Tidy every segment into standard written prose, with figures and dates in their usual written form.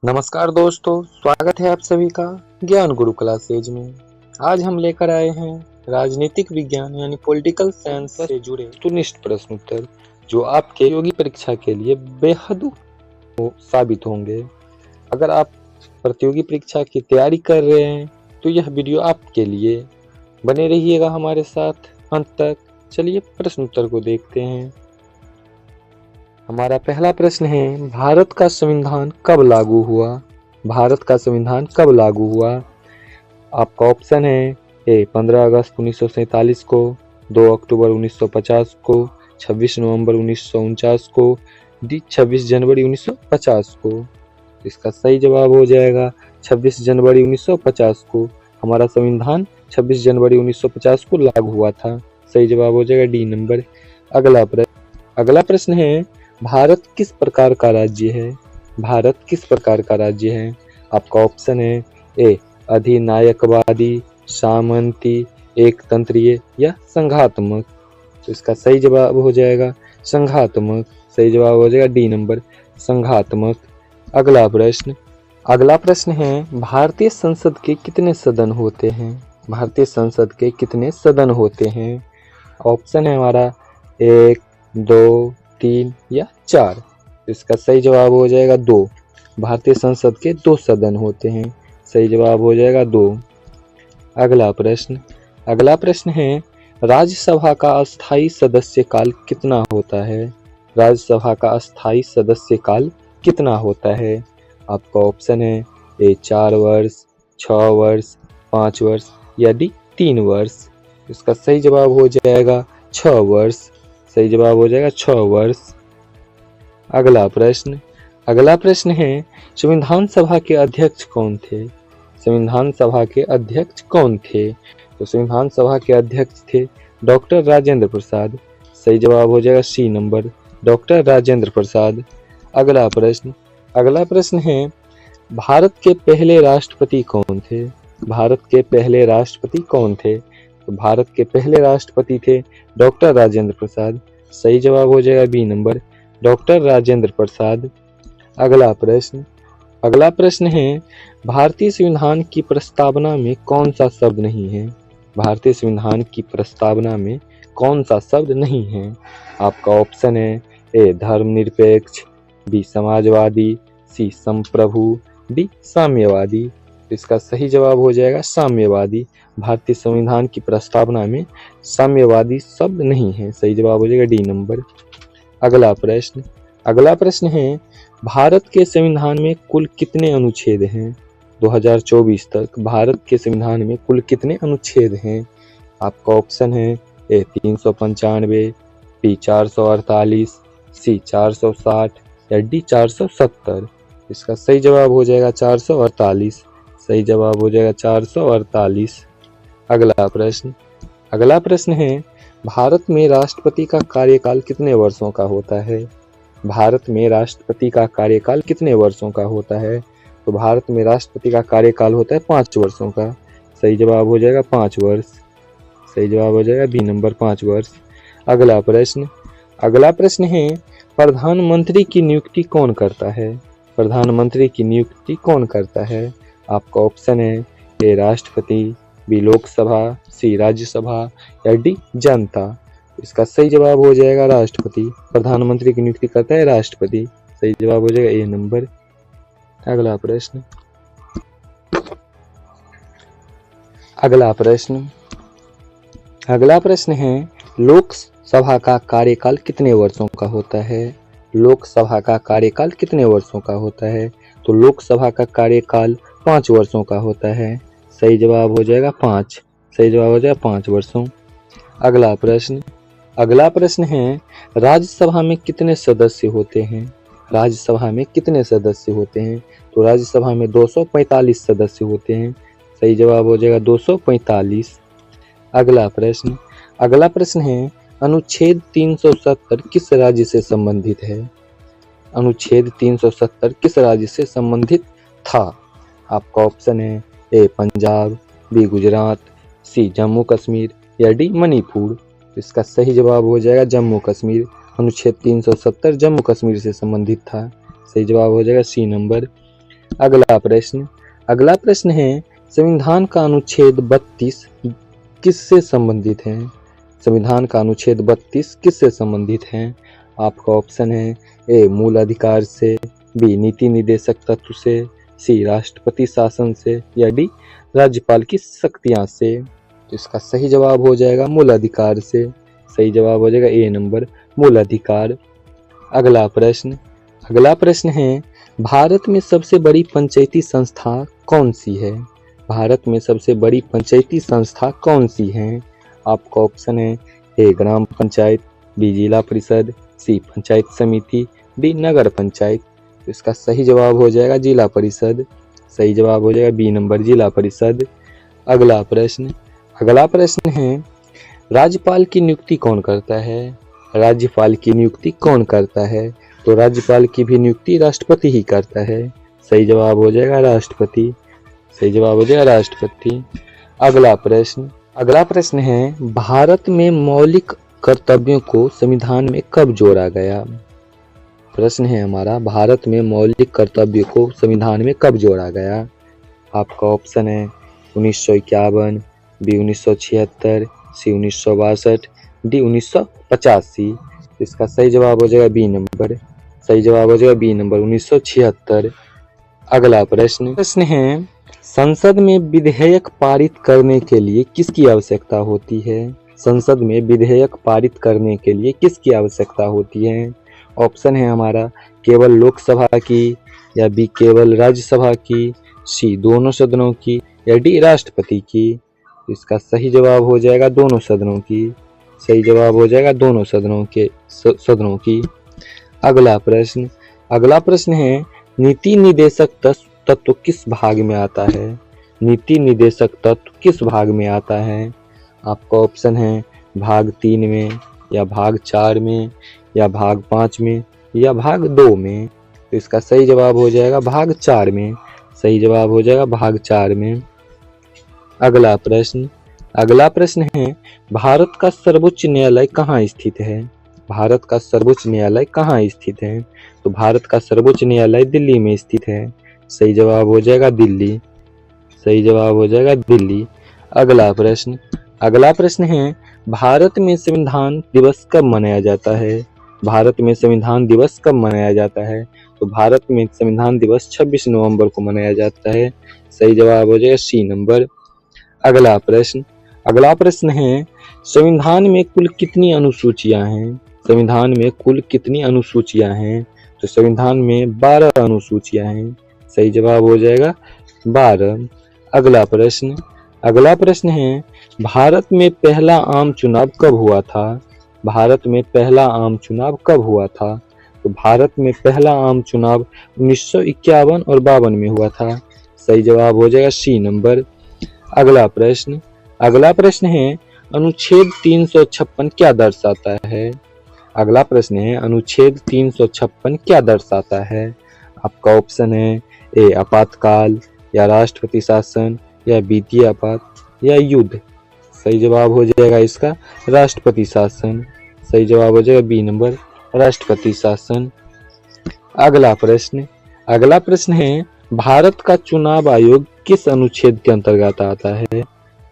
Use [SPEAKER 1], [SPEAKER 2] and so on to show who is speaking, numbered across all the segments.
[SPEAKER 1] नमस्कार दोस्तों, स्वागत है आप सभी का ज्ञान गुरु क्लासेज में। आज हम लेकर आए हैं राजनीतिक विज्ञान यानी पॉलिटिकल साइंस से जुड़े वस्तुनिष्ठ प्रश्न उत्तर जो आपके प्रतियोगी परीक्षा के लिए बेहद साबित होंगे। अगर आप प्रतियोगी परीक्षा की तैयारी कर रहे हैं तो यह वीडियो आपके लिए, बने रहिएगा हमारे साथ अंत तक। चलिए प्रश्न उत्तर को देखते हैं। हमारा पहला प्रश्न है, भारत का संविधान कब लागू हुआ? भारत का संविधान कब लागू हुआ? आपका ऑप्शन है ए 15 अगस्त 1947 को, 2 अक्टूबर 1950 को, 26 नवंबर 1949 को, डी 26 जनवरी 1950 को। इसका सही जवाब हो जाएगा 26 जनवरी 1950 को। हमारा संविधान 26 जनवरी 1950 को लागू हुआ था। सही जवाब हो जाएगा डी नंबर। अगला प्रश्न है, भारत किस प्रकार का राज्य है? भारत किस प्रकार का राज्य है? आपका ऑप्शन है ए अधिनायकवादी, सामंती, एकतंत्रीय या संघात्मक। तो इसका सही जवाब हो जाएगा संघात्मक। सही जवाब हो जाएगा डी नंबर, संघात्मक। अगला प्रश्न है, भारतीय संसद के कितने सदन होते हैं? भारतीय संसद के कितने सदन होते हैं? ऑप्शन है हमारा 1, 2, 3 या 4। इसका सही जवाब हो जाएगा 2। भारतीय संसद के 2 सदन होते हैं। सही जवाब हो जाएगा 2। अगला प्रश्न है, राज्यसभा का अस्थायी सदस्य काल कितना होता है? राज्यसभा का अस्थायी सदस्य काल कितना होता है? आपका ऑप्शन है ए 4 वर्ष, 6 वर्ष, 5 वर्ष या डी 3 वर्ष। इसका सही जवाब हो जाएगा 6 वर्ष। सही जवाब हो जाएगा 6 वर्ष। अगला प्रश्न है, संविधान सभा के अध्यक्ष कौन थे? संविधान सभा के अध्यक्ष कौन थे? तो संविधान सभा के अध्यक्ष थे डॉक्टर राजेंद्र प्रसाद। सही जवाब हो जाएगा सी नंबर, डॉक्टर राजेंद्र प्रसाद। अगला प्रश्न है, भारत के पहले राष्ट्रपति कौन थे? भारत के पहले राष्ट्रपति कौन थे? तो भारत के पहले राष्ट्रपति थे डॉक्टर राजेंद्र प्रसाद। सही जवाब हो जाएगा B number, doctor Rajendra Prasad. अगला प्रश्न है, भारतीय संविधान की प्रस्तावना में कौन सा शब्द नहीं है? भारतीय संविधान की प्रस्तावना में कौन सा शब्द नहीं है? आपका ऑप्शन है ए धर्मनिरपेक्ष, बी समाजवादी, सी संप्रभु, डी साम्यवादी। इसका सही जवाब हो जाएगा साम्यवादी। भारतीय संविधान की प्रस्तावना में साम्यवादी शब्द नहीं है। सही जवाब हो जाएगा डी नंबर। अगला प्रश्न है, भारत के संविधान में कुल कितने अनुच्छेद हैं? 2024 तक भारत के संविधान में कुल कितने अनुच्छेद हैं? आपका ऑप्शन है ए 395, बी 448, सी 460 या डी 470। इसका सही जवाब हो जाएगा 448। सही जवाब हो जाएगा 448। अगला प्रश्न है, भारत में राष्ट्रपति का कार्यकाल कितने वर्षों का होता है? भारत में राष्ट्रपति का कार्यकाल कितने वर्षों का होता है? तो भारत में राष्ट्रपति का कार्यकाल होता है 5 वर्षों का। सही जवाब हो जाएगा 5 वर्ष। सही जवाब हो जाएगा बी नंबर, 5 वर्ष। अगला प्रश्न है, प्रधानमंत्री की नियुक्ति कौन करता है? प्रधानमंत्री की नियुक्ति कौन करता है? आपका ऑप्शन है ए राष्ट्रपति, बी लोकसभा, सी राज्यसभा या डी जनता। इसका सही जवाब हो जाएगा राष्ट्रपति। प्रधानमंत्री की नियुक्ति करता है राष्ट्रपति। सही जवाब हो जाएगा ए नंबर। अगला प्रश्न है, लोकसभा का कार्यकाल कितने वर्षों का होता है? लोकसभा का कार्यकाल कितने वर्षों का होता है? तो लोकसभा का कार्यकाल 5 वर्षों का होता है। सही जवाब हो जाएगा 5। सही जवाब हो जाएगा 5 वर्षों। अगला प्रश्न है, राज्यसभा में कितने सदस्य होते हैं? राज्यसभा में कितने सदस्य होते हैं? तो राज्यसभा में 245 सदस्य होते हैं। सही जवाब हो जाएगा 245। अगला प्रश्न है, अनुच्छेद 370 किस राज्य से संबंधित है? अनुच्छेद 370 किस राज्य से संबंधित था? आपका ऑप्शन है ए पंजाब, बी गुजरात, सी जम्मू कश्मीर या डी मणिपुर। इसका सही जवाब हो जाएगा जम्मू कश्मीर। अनुच्छेद 370 जम्मू कश्मीर से संबंधित था। सही जवाब हो जाएगा सी नंबर। अगला प्रश्न है संविधान का अनुच्छेद 32 किससे संबंधित है? संविधान का अनुच्छेद 32 किससे संबंधित है? आपका ऑप्शन है ए मूल अधिकार से, बी नीति निदेशक तत्व से, सी राष्ट्रपति शासन से, या डी राज्यपाल की शक्तियां से। तो इसका सही जवाब हो जाएगा मूल अधिकार से। सही जवाब हो जाएगा ए नंबर मूल अधिकार। अगला प्रश्न है भारत में सबसे बड़ी पंचायती संस्था कौन सी है? भारत में सबसे बड़ी पंचायती संस्था कौन सी है? आपका ऑप्शन है ए ग्राम पंचायत, बी जिला परिषद, सी पंचायत समिति, डी नगर पंचायत। तो इसका सही जवाब हो जाएगा जिला परिषद। सही जवाब हो जाएगा बी नंबर जिला परिषद। अगला प्रश्न है राज्यपाल की नियुक्ति कौन करता है? राज्यपाल की नियुक्ति कौन करता है? तो राज्यपाल की भी नियुक्ति राष्ट्रपति ही करता है। सही जवाब हो जाएगा राष्ट्रपति। सही जवाब हो जाएगा राष्ट्रपति। अगला प्रश्न है भारत में मौलिक कर्तव्यों को संविधान में कब जोड़ा गया? प्रश्न है हमारा भारत में मौलिक कर्तव्यों को संविधान में कब जोड़ा गया? आपका ऑप्शन है 1951, बी 1976, सी 1962, डी 1985। इसका सही जवाब हो जाएगा बी नंबर। सही जवाब हो जाएगा बी नंबर 1976। अगला प्रश्न है संसद में विधेयक पारित करने के लिए किसकी आवश्यकता होती है? संसद में विधेयक पारित करने के लिए किसकी आवश्यकता होती है? ऑप्शन है हमारा केवल लोकसभा की, या बी केवल राज्यसभा की, सी दोनों सदनों की, या डी राष्ट्रपति की। इसका सही जवाब हो जाएगा दोनों सदनों की। सही जवाब हो जाएगा दोनों सदनों की। अगला प्रश्न है नीति निदेशक तत्व किस भाग में आता है? नीति निदेशक तत्व किस भाग में आता है? आपका ऑप्शन है भाग 3 में, या भाग 4 में, या भाग 5 में, या भाग 2 में। तो इसका सही जवाब हो जाएगा भाग 4 में। सही जवाब हो जाएगा भाग 4 में। अगला प्रश्न है भारत का सर्वोच्च न्यायालय कहाँ स्थित है? भारत का सर्वोच्च न्यायालय कहाँ स्थित है? तो भारत का सर्वोच्च न्यायालय दिल्ली में स्थित है। सही जवाब हो जाएगा दिल्ली। सही जवाब हो जाएगा दिल्ली। अगला प्रश्न है भारत में संविधान दिवस कब मनाया जाता है? भारत में संविधान दिवस कब मनाया जाता है? तो भारत में संविधान दिवस 26 नवंबर को मनाया जाता है। सही जवाब हो जाएगा सी नंबर। अगला प्रश्न है संविधान में कुल कितनी अनुसूचियां हैं? संविधान में कुल कितनी अनुसूचियां हैं? तो संविधान में 12 अनुसूचियां हैं। सही जवाब हो जाएगा 12। अगला प्रश्न है भारत में पहला आम चुनाव कब हुआ था? भारत में पहला आम चुनाव कब हुआ था? तो भारत में पहला आम चुनाव 1951 और 52 में हुआ था। सही जवाब हो जाएगा सी नंबर। अगला प्रश्न है अनुच्छेद 356 क्या दर्शाता है? अगला प्रश्न है अनुच्छेद 356 क्या दर्शाता है? आपका ऑप्शन है ए आपातकाल, या राष्ट्रपति शासन, या वित्तीय आपात, या युद्ध। सही जवाब हो जाएगा इसका राष्ट्रपति शासन। सही जवाब हो जाएगा बी नंबर राष्ट्रपति शासन। अगला प्रश्न है भारत का चुनाव आयोग किस अनुच्छेद के अंतर्गत आता है?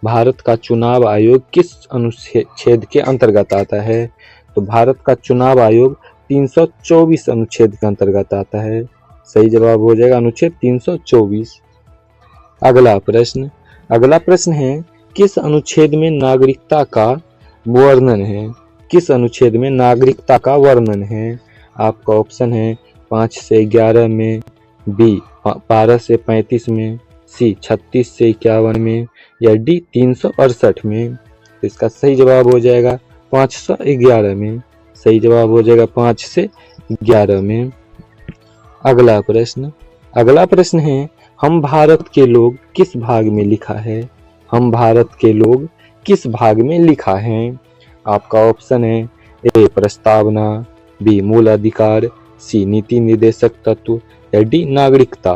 [SPEAKER 1] भारत का चुनाव आयोग किस अनुच्छेद के अंतर्गत आता है? तो भारत का चुनाव आयोग 324 अनुच्छेद के अंतर्गत आता है। सही जवाब हो जाएगा अनुच्छेद 324। अगला प्रश्न है किस अनुच्छेद में नागरिकता का वर्णन है? किस अनुच्छेद में नागरिकता का वर्णन है? आपका ऑप्शन है 5 से 11 में, बी 12 से 35 में, सी 36 से 51 में, या डी 368 में। तो इसका सही जवाब हो जाएगा 511 में। सही जवाब हो जाएगा 5 से 11 में। अगला प्रश्न है हम भारत के लोग किस भाग में लिखा है? हम भारत के लोग किस भाग में लिखा है? आपका ऑप्शन है ए प्रस्तावना, बी मूल अधिकार, सी नीति निदेशक तत्व, या डी नागरिकता।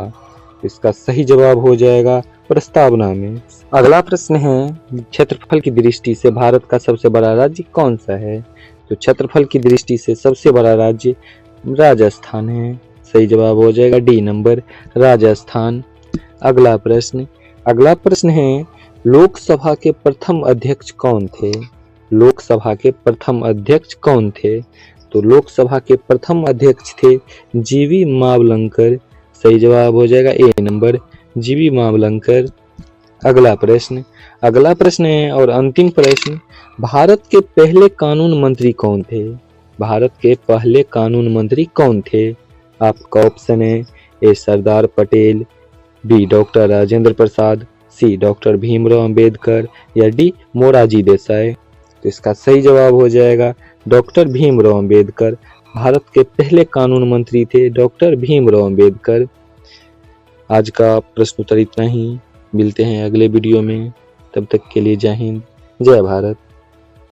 [SPEAKER 1] इसका सही जवाब हो जाएगा प्रस्तावना में। अगला प्रश्न है क्षेत्रफल की दृष्टि से भारत का सबसे बड़ा राज्य कौन सा है? तो क्षेत्रफल की दृष्टि से सबसे बड़ा राज्य राजस्थान है। सही जवाब हो जाएगा डी नंबर राजस्थान। अगला प्रश्न है लोकसभा के प्रथम अध्यक्ष कौन थे? लोकसभा के प्रथम अध्यक्ष कौन थे? तो लोकसभा के प्रथम अध्यक्ष थे जीवी मावलंकर। सही जवाब हो जाएगा ए नंबर जीवी मावलंकर। अगला प्रश्न है और अंतिम प्रश्न, भारत के पहले कानून मंत्री कौन थे? भारत के पहले कानून मंत्री कौन थे? आपका ऑप्शन है ए सरदार पटेल, बी डॉक्टर राजेंद्र प्रसाद, सी डॉक्टर भीमराव अंबेडकर या डी मोरारजी देसाई। तो इसका सही जवाब हो जाएगा डॉक्टर भीमराव अंबेडकर। भारत के पहले कानून मंत्री थे डॉक्टर भीमराव अंबेडकर। आज का प्रश्न उत्तर इतना ही, मिलते हैं अगले वीडियो में, तब तक के लिए जय हिंद जय भारत।